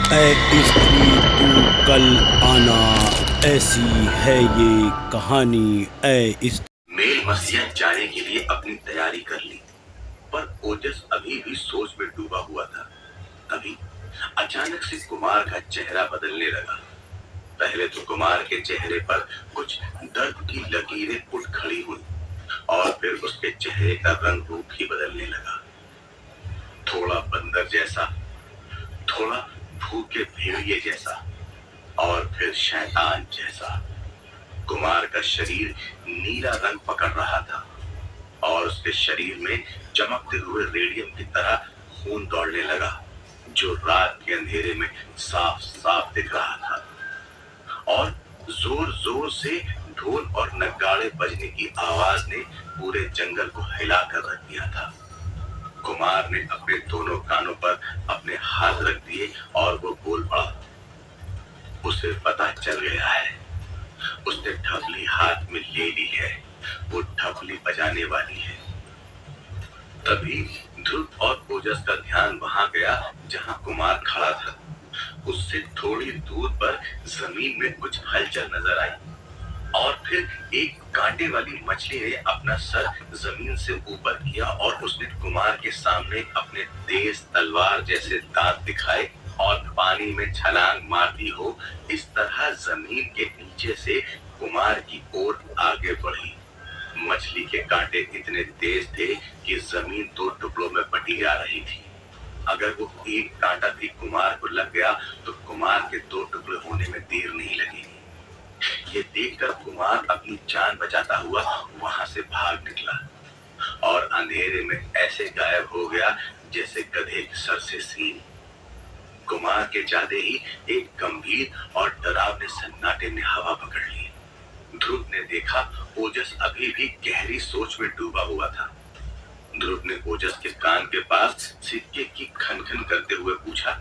ऐ स्त्री तू कल आना, ऐसी है ये कहानी। ऐ मेल मसीहा जाने के लिए अपनी तैयारी कर ली, पर ओजस अभी भी सोच में डूबा हुआ था। तभी अचानक से कुमार का चेहरा बदलने लगा। पहले तो कुमार के चेहरे पर कुछ दर्द की लकीरें उठ खड़ी हुई और फिर उसके चेहरे का रंग रूप ही बदलने लगा। थोड़ा बंदर जैसा, थोड़ा भूखे भेड़िए जैसा और फिर शैतान जैसा। कुमार का शरीर नीला रंग पकड़ रहा था और उसके शरीर में चमकते हुए रेडियम की तरह खून दौड़ने लगा, जो रात के अंधेरे में साफ साफ दिख रहा था। और जोर जोर से ढोल और नगाड़े बजने की आवाज ने पूरे जंगल को हिलाकर रख दिया था। कुमार ने अपने दोनों कानों पर अपने हाथ रख दिए और वो बोल पड़ा, उसे पता चल गया है, उसने ढपली हाथ में ले ली है, वो ढपली बजाने वाली है। तभी ध्रुव और ओजस का ध्यान वहां गया जहां कुमार खड़ा था। उससे थोड़ी दूर पर जमीन में कुछ हलचल नजर आई और फिर एक कांटे वाली मछली ने अपना सर जमीन से ऊपर किया और उसने कुमार के सामने अपने तेज तलवार जैसे दांत दिखाए और पानी में छलांग मारती हो इस तरह जमीन के नीचे से कुमार की ओर आगे बढ़ी। मछली के कांटे इतने तेज थे कि जमीन दो टुकड़ों में बटी जा रही थी। अगर वो एक कांटा भी कुमार को लग गया तो कुमार के दो टुकड़े होने में देर नहीं लगेगी। ये देखकर कुमार अपनी जान बचाता हुआ वहां से भाग निकला और अंधेरे में ऐसे गायब हो गया जैसे गधे के सर से सींग। कुमार के जाते ही एक गंभीर और डरावने सन्नाटे ने हवा पकड़ ली। ध्रुव ने देखा ओजस अभी भी गहरी सोच में डूबा हुआ था। ध्रुव ने ओजस के कान के पास सिक्के की खनखन करते हुए पूछा,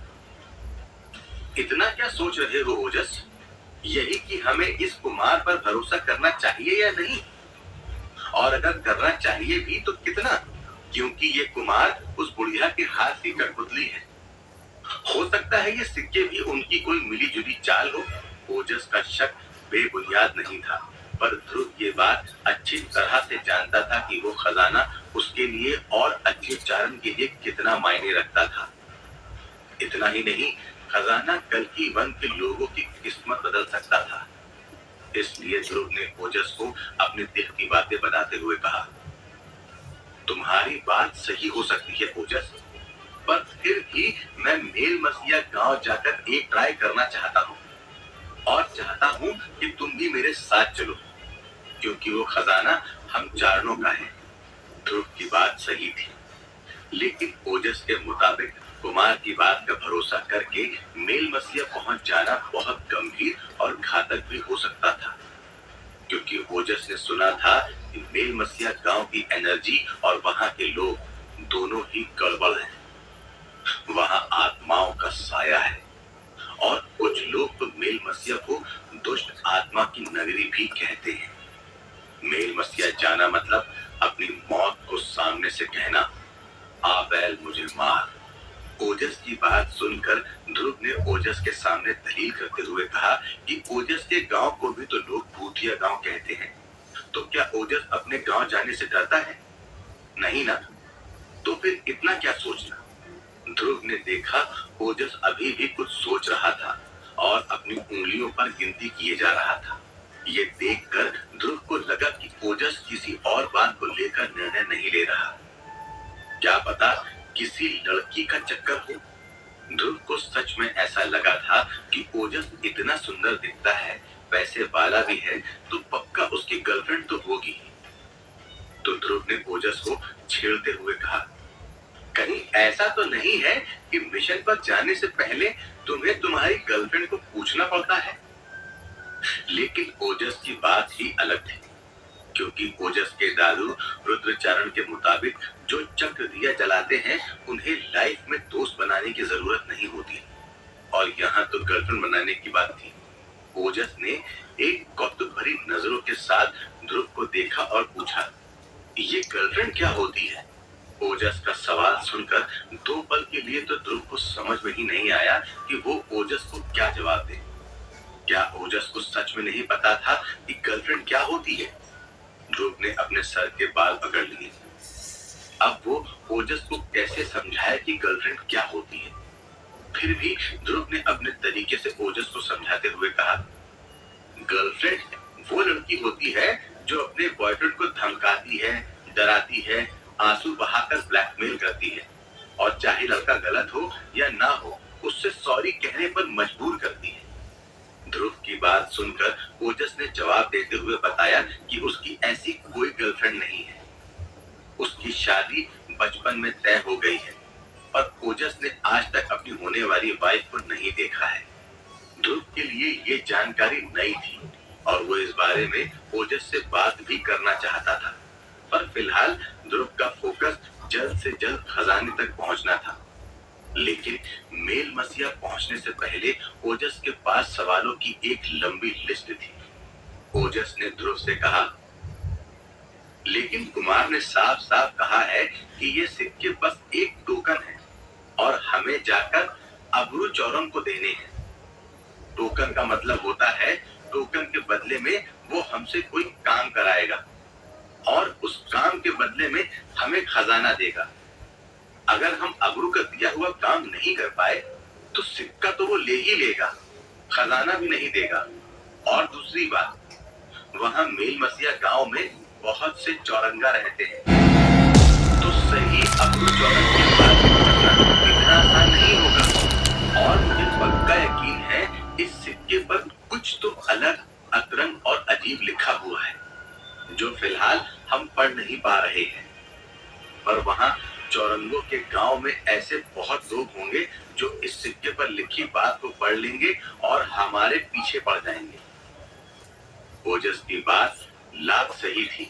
इतना क्या सोच रहे हो ओजस? यही कि हमें इस कुमार पर भरोसा करना चाहिए या नहीं, और अगर करना चाहिए भी तो कितना, क्योंकि ये कुमार उस बुढ़िया के हाथ की कठपुतली है। हो सकता है ये सिक्के भी उनकी कोई मिली जुली चाल हो। ओजस का शक बेबुनियाद नहीं था, पर ध्रुव ये बात अच्छी तरह से जानता था कि वो खजाना उसके लिए और अच्छे चारण के लिए कितना मायने रखता था। इतना ही नहीं, खजाना कल की वन के लोगों की किस्मत बदल सकता था। इसलिए ध्रुव ने ओजस को अपने दिल की बातें बताते हुए कहा, तुम्हारी बात सही हो सकती है ओजस, पर फिर भी मैं मेल मसीहा गांव जाकर एक ट्राई करना चाहता हूँ और चाहता हूँ कि तुम भी मेरे साथ चलो, क्योंकि वो खजाना हम चारणों का है। ध्रुव की बात सही थी, लेकिन ओजस के मुताबिक कुमार की बात का भरोसा करके मेल मसीहा पहुंच जाना बहुत गंभीर और घातक भी हो सकता था, क्योंकि ओजस ने सुना था कि मेल मसीहा गांव की एनर्जी और वहां के लोग दोनों ही गड़बड़ हैं। वहां आत्माओं का साया है और कुछ लोग तो मेल मसीहा को दुष्ट आत्मा की नगरी भी कहते हैं। मेल मसीहा जाना मतलब अपनी मौत को सामने से कहना, आ बैल मुझे मार। ओजस की बात सुनकर ध्रुव ने ओजस के सामने दलील करते हुए कहा कि ओजस के गांव को भी तो लोग भूतिया गांव कहते हैं, तो क्या ओजस अपने गांव जाने से डरता है? नहीं ना, तो फिर इतना क्या सोचना। ध्रुव ने देखा ओजस अभी भी कुछ सोच रहा था और अपनी उंगलियों पर गिनती किए जा रहा था। ये देखकर ध्रुव को लगा कि ओजस किसी और बात को लेकर निर्णय नहीं ले रहा। क्या पता किसी लड़की का चक्कर हो। ध्रुव को सच में ऐसा लगा था कि ओजस इतना सुंदर दिखता है, पैसे वाला भी है, तो पक्का उसकी गर्लफ्रेंड तो होगी। तो ध्रुव ने ओजस को छेड़ते हुए कहा, कहीं ऐसा तो नहीं है कि मिशन पर जाने से पहले तुम्हें तुम्हारी गर्लफ्रेंड को पूछना पड़ता है? लेकिन ओजस की बात ही अलग थी, क्योंकि ओजस के दादू रुद्रचरण के मुताबिक जो चक्र दिया जलाते हैं उन्हें लाइफ में दोस्त बनाने की जरूरत नहीं होती, और यहाँ तो गर्लफ्रेंड बनाने की बात थी। ओजस ने एक कौतुक भरी नजरों के साथ ध्रुव को देखा और पूछा, ये गर्लफ्रेंड क्या होती है? ओजस का सवाल सुनकर दो पल के लिए तो ध्रुव को समझ में ही नहीं आया कि वो ओजस को क्या जवाब दे। क्या ओजस को सच में नहीं पता था कि गर्लफ्रेंड क्या होती है? ध्रुव ने अपने सर के बाल पकड़ लिए। अब वो ओजस को कैसे समझाए कि गर्लफ्रेंड क्या होती है? फिर भी ध्रुव ने अपने तरीके से ओजस को समझाते हुए कहा, गर्लफ्रेंड वो लड़की होती है जो अपने बॉयफ्रेंड को धमकाती है, डराती है, आंसू बहाकर ब्लैकमेल करती है और चाहे लड़का गलत हो या ना हो, उससे सॉरी कहने पर मजबूर करती है। ध्रुव की बात सुनकर ओजस ने जवाब देते हुए बताया कि उसकी ऐसी कोई गर्लफ्रेंड नहीं है। उसकी शादी बचपन में तय हो गई है और ओजस ने आज तक अपनी होने वाली वाइफ को नहीं देखा है। ध्रुव के लिए ये जानकारी नई थी और वो इस बारे में ओजस से बात भी करना चाहता था, पर फिलहाल ध्रुव का फोकस जल्द से जल्द खजाने तक पहुंचना था। लेकिन मेल मसीहा पहुंचने से पहले ओजस के पास सवालों की एक लंबी लिस्ट थी। ओजस ने ध्रुव से कहा, लेकिन कुमार ने साफ साफ कहा है कि ये सिक्के बस एक टोकन है और हमें जाकर अब्रू चौरम को देने हैं। टोकन का मतलब होता है टोकन के बदले में वो हमसे कोई काम कराएगा और उस काम के बदले में हमें खजाना देगा। अगर हम अब्रू का दिया हुआ काम नहीं कर पाए तो सिक्का तो वो ले ही लेगा, खजाना भी नहीं देगा। और दूसरी बात, वहां मेल मसीहा गांव में बहुत से चौरंगा रहते हैं, तो सही अब्रू चौरंग की बात करना इतना आसान नहीं होगा। और मुझे पक्का यकीन है इस सिक्के पर कुछ तो अलग, अतरंग और अजीब लिखा हुआ है जो फिलहाल हम पढ़ नहीं पा रहे हैं। पर वहां चौरंगों के गांव में ऐसे बहुत लोग होंगे जो इस सिक्के पर लिखी बात को पढ़ लेंगे और हमारे पीछे पड़ जाएंगे। ओजस की बात लाख सही थी,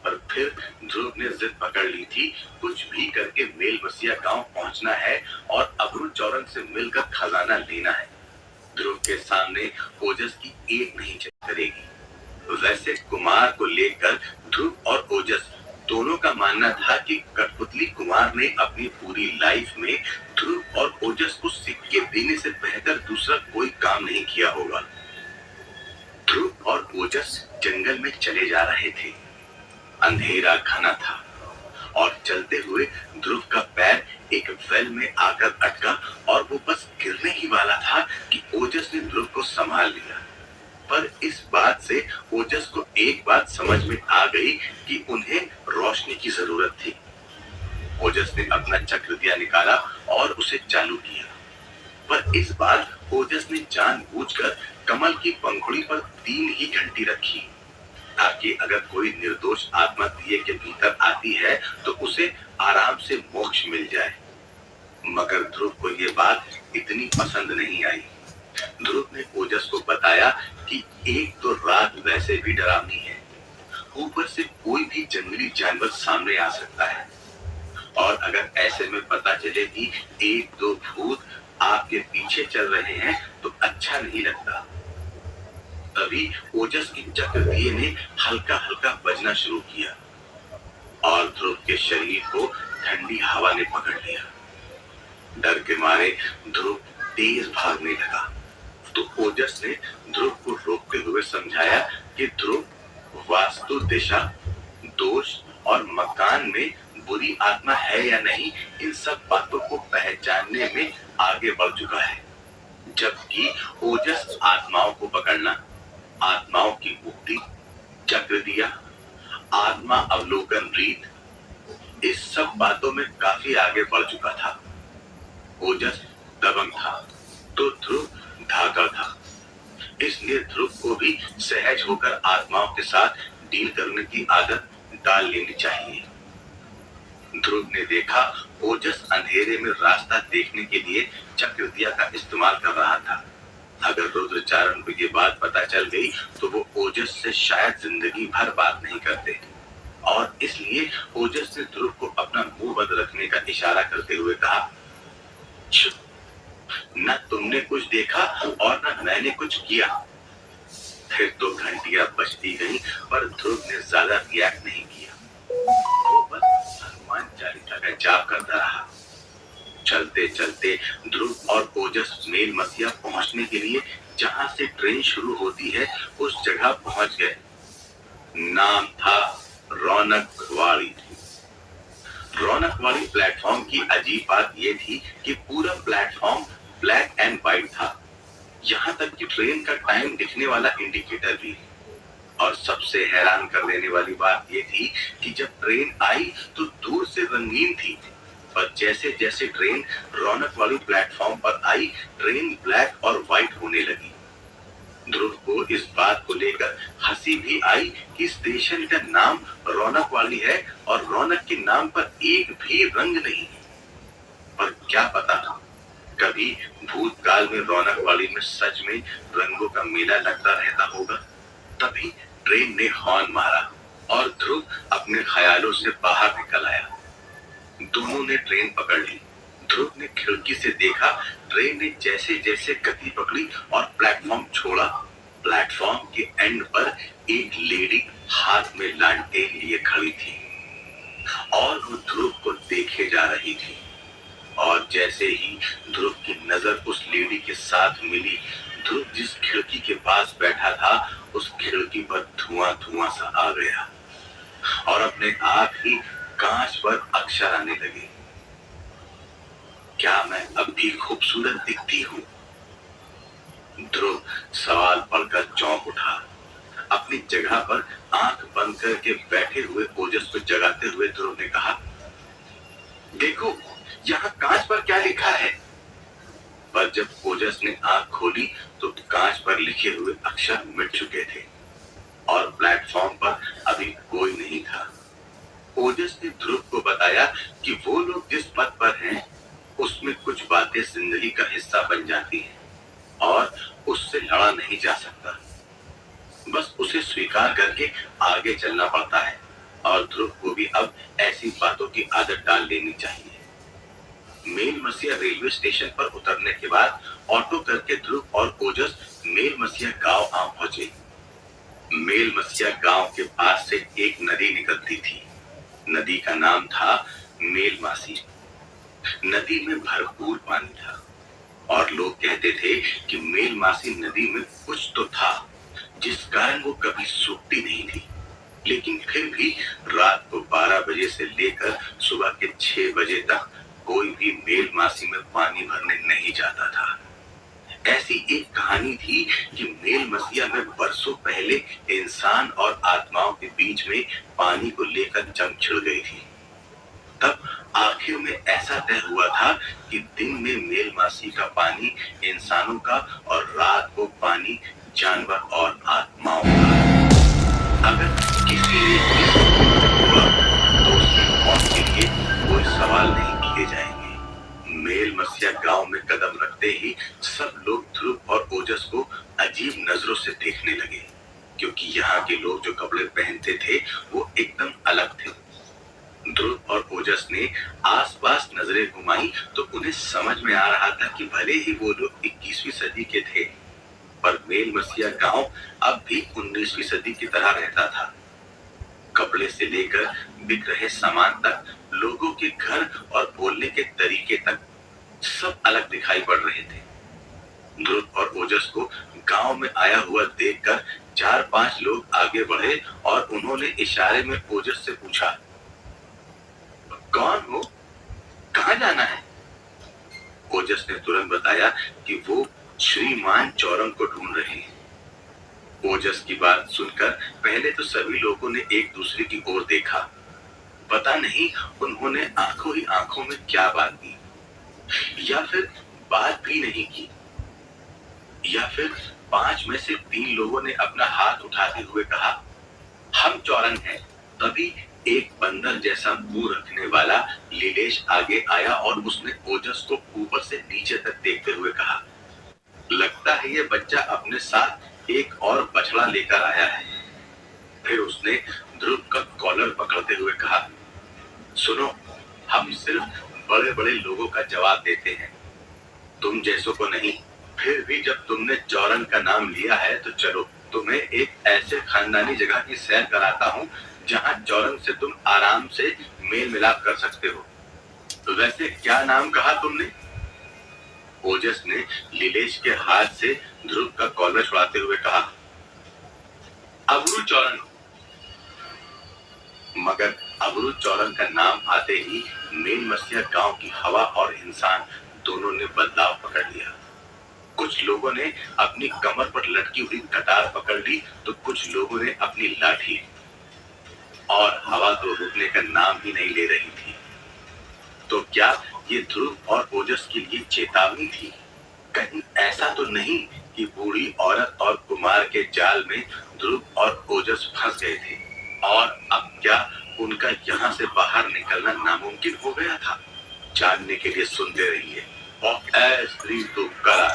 पर फिर ध्रुव ने जिद पकड़ ली थी, कुछ भी करके मेल मसीहा गांव पहुंचना है और अब्रू चौरंग से मिलकर खजाना लेना है। ध्रुव के सामने ओजस की एक नहीं करेगी। वैसे कुमार को लेकर ध्रुव और ओजस दोनों का मानना था कि कठपुतली कुमार ने अपनी पूरी लाइफ में ध्रुव और ओजस को सिक्के देने से बेहतर दूसरा कोई काम नहीं किया होगा। ध्रुव और ओजस जंगल में चले जा रहे थे। अंधेरा घना था और चलते हुए ध्रुव का पैर एक वेल में आकर अटका और वो बस गिरने ही वाला था कि ओजस ने ध्रुव को संभाल लिया। पर इस बात से ओजस को एक बात समझ में आ गई कि उन्हें रोशनी की जरूरत थी। ओजस ने अपना चक्र दिया निकाला और उसे चालू किया, पर इस बार ओजस ने जानबूझकर कमल की पंखुड़ी पर 3 ही घंटी रखी, ताकि अगर कोई निर्दोष आत्मा दिए के भीतर आती है तो उसे आराम से मोक्ष मिल जाए। मगर ध्रुव को यह बात इतनी पसंद नहीं आई। ध्रुव ने ओजस को बताया कि एक तो रात वैसे भी डरावनी है, ऊपर से कोई भी जंगली जानवर सामने आ सकता है, और अगर ऐसे में पता चले कि 1-2 भूत आपके पीछे चल रहे हैं तो अच्छा नहीं लगता। तभी ओजस की चक्र दिए ने हल्का हल्का बजना शुरू किया और ध्रुव के शरीर को ठंडी हवा ने पकड़ लिया। डर के मारे ध्रुव तेज भागने लगा, तो ओजस ने ध्रुव को रोकते हुए समझाया कि ध्रुव वास्तु दिशा, दोष और मकान में बुरी आत्मा है या नहीं, इन सब बातों को पहचानने में आगे बढ़ चुका है, जबकि ओजस आत्माओं को पकड़ना, आत्माओं की मुक्ति, चक्र दिया, आत्मा अवलोकन रीत, इस सब बातों में काफी आगे बढ़ चुका था। ओजस दबंग था तो ध्रुव धागा था, इसलिए ध्रुव को भी सहज होकर आत्माओं के साथ डील करने की आदत डाल लेनी चाहिए। ध्रुव ने देखा ओजस अंधेरे में रास्ता देखने के लिए चक्र दिया का इस्तेमाल कर रहा था। अगर रुद्रचारण को ये बात पता चल गई तो वो ओजस से शायद जिंदगी भर बात नहीं करते, और इसलिए ओजस ने ध्रुव को अपना मुंह बंद रखने का इशारा करते हुए कहा, न तुमने कुछ देखा और न मैंने कुछ किया। फिर तो घंटियां बजती गईं, पर ध्रुव ने ज्यादा रिएक्ट नहीं किया। वो बस हनुमान चालीसा का जाप करता रहा। चलते चलते ध्रुव और ओजस मेल मसिया पहुंचने के लिए जहां से ट्रेन शुरू होती है उस जगह पहुंच गए। नाम था रौनक वाड़ी। रौनक वाली प्लेटफॉर्म की अजीब बात यह थी कि पूरा प्लेटफॉर्म ब्लैक एंड व्हाइट था, यहाँ तक कि ट्रेन का टाइम दिखने वाला इंडिकेटर भी। और सबसे हैरान कर देने वाली बात यह थी कि जब ट्रेन आई तो दूर से रंगीन थी, पर जैसे जैसे ट्रेन रौनक वाली प्लेटफॉर्म पर आई ट्रेन ब्लैक और व्हाइट होने लगी। ध्रुव को इस बात को लेकर हंसी भी आई कि स्टेशन का नाम रौनक वाली है और रौनक के नाम पर एक भी रंग नहीं। पर क्या पता कभी भूतकाल में रौनक वाली में सच में रंगों का मेला लगता रहता होगा। तभी ट्रेन ने हॉर्न मारा और ध्रुव अपने ख्यालों से बाहर निकल आया। दोनों ने ट्रेन पकड़ ली। ध्रुव ने खिड़की से देखा ट्रेन ने जैसे जैसे गति पकड़ी और प्लेटफॉर्म छोड़ा, प्लेटफॉर्म के एंड पर एक लेडी हाथ में लालटेन लिए खड़ी थी और वो ध्रुव को देखे जा रही थी। और जैसे ही ध्रुव की नजर उस लेडी के साथ मिली, ध्रुव जिस खिड़की के पास बैठा था उस खिड़की पर धुआं धुआं सा आ गया और अपने आप ही कांच पर अक्षर आने लगे। क्या मैं अब भी खूबसूरत दिखती हूँ? ध्रुव सवाल पढ़कर चौंक उठा। अपनी जगह पर आंख बंद करके बैठे हुए ओजस को जगाते हुए ध्रुव ने कहा, देखो यहाँ कांच पर क्या लिखा है। पर जब ओजस ने आंख खोली तो कांच पर लिखे हुए अक्षर मिट चुके थे और प्लेटफॉर्म पर अभी कोई नहीं था। ओजस ने ध्रुव को बताया कि वो लोग जिस पथ पर हैं उसमें कुछ बातें जिंदगी का हिस्सा बन जाती हैं और उससे लड़ा नहीं जा सकता, बस उसे स्वीकार करके आगे चलना पड़ता है। और ध्रुव को भी अब ऐसी बातों की आदत डाल लेनी चाहिए। मेल मसिया रेलवे स्टेशन पर उतरने के बाद ऑटो करके ध्रुव और ओजस मेल मसिया गांव आ पहुंचे। मेल मसिया गांव के पास से एक नदी निकलती थी। नदी का नाम था मेलमासी। नदी में भरपूर पानी था और लोग कहते थे कि मेलमासी नदी में कुछ तो था जिस कारण वो कभी सूखती नहीं थी। लेकिन फिर भी रात को 12 बजे से लेकर सुबह के 6 बजे तक कोई भी मेलमासी में पानी भरने नहीं जाता था। ऐसी एक कहानी थी कि मेलमसिया में बरसों पहले इंसान और आत्माओं के बीच में पानी को लेकर जंग छिड़ गई थी। तब आखिर में ऐसा तय हुआ था कि दिन में मेलमासी का पानी इंसानों का और रात को पानी जानवर और आत्माओं का। अगर किसी ने हुआ तो उसकी मौत के लिए कोई सवाल नहीं किए जाएंगे। मेलमसिया गांव में कदम रखते ही सब लोग ध्रुव और ओजस को अजीब नजरों से देखने लगे, क्योंकि यहाँ के लोग जो कपड़े पहनते थे वो एकदम अलग थे। ध्रुव और ओजस ने आसपास नजरें घुमाई तो उन्हें समझ में आ रहा था कि भले ही वो लोग 21वीं सदी के थे, पर मेलमसिया गांव अब भी 19वीं सदी की तरह रहता था। कपड़े से लेकर बिक रहे सामान तक, लोगों के घर और बोलने के तरीके तक सब अलग दिखाई पड़ रहे थे। ध्रुव और ओजस को गांव में आया हुआ देखकर 4-5 लोग आगे बढ़े और उन्होंने इशारे में ओजस से पूछा, कौन हो, कहां जाना है? ओजस ने तुरंत बताया कि वो श्रीमान चौरंग को ढूंढ रहे हैं। ओजस की बात सुनकर पहले तो सभी लोगों ने एक दूसरे की ओर देखा। पता नहीं उन्होंने आंखों ही आंखों में क्या बात की, या फिर बात भी नहीं की, या फिर 5 में से 3 लोगों ने अपना हाथ उठाते हुए कहा, हम चौरंग हैं। तभी एक बंदर जैसा मुंह रखने वाला लीलेश आगे आया और उसने ओजस को ऊपर से नीचे तक देखते हुए कहा, लगता है ये बच्चा अपने साथ एक और बछड़ा लेकर आया है। फिर उसने ध्रुव का कॉलर पकड़ते हुए कहा, सुनो, हम सिर्फ बड़े बड़े लोगों का जवाब देते हैं, तुम जैसों को नहीं। फिर भी जब तुमने चौरंग का नाम लिया है तो चलो, तुम्हें एक ऐसे खानदानी जगह की सैर कराता हूँ जहाँ चौरंग से तुम आराम से मेल मिलाप कर सकते हो। वैसे क्या नाम कहा तुमने? ओजस ने लीलेश के हाथ से ध्रुव का कॉलर छुड़ाते हुए कहा। अबरू मगर अबरू चौरन का नाम आते ही मेन मसिया गांव की हवा और इंसान दोनों ने बदलाव पकड़ लिया। कुछ लोगों ने अपनी कमर पर लटकी हुई कतार पकड़ ली तो कुछ लोगों ने अपनी लाठी, और हवा तो रुकने का नाम ही नहीं ले रही थी। तो क्या ये ध्रुव और ओजस के लिए चेतावनी थी? कहीं ऐसा तो नहीं कि बूढ़ी औरत और कुमार के जाल में ध्रुव और ओजस फंस गए थे और अब क्या उनका यहाँ से बाहर निकलना नामुमकिन हो गया था? जानने के लिए सुनते रहिए और ऐ स्त्री तो कला।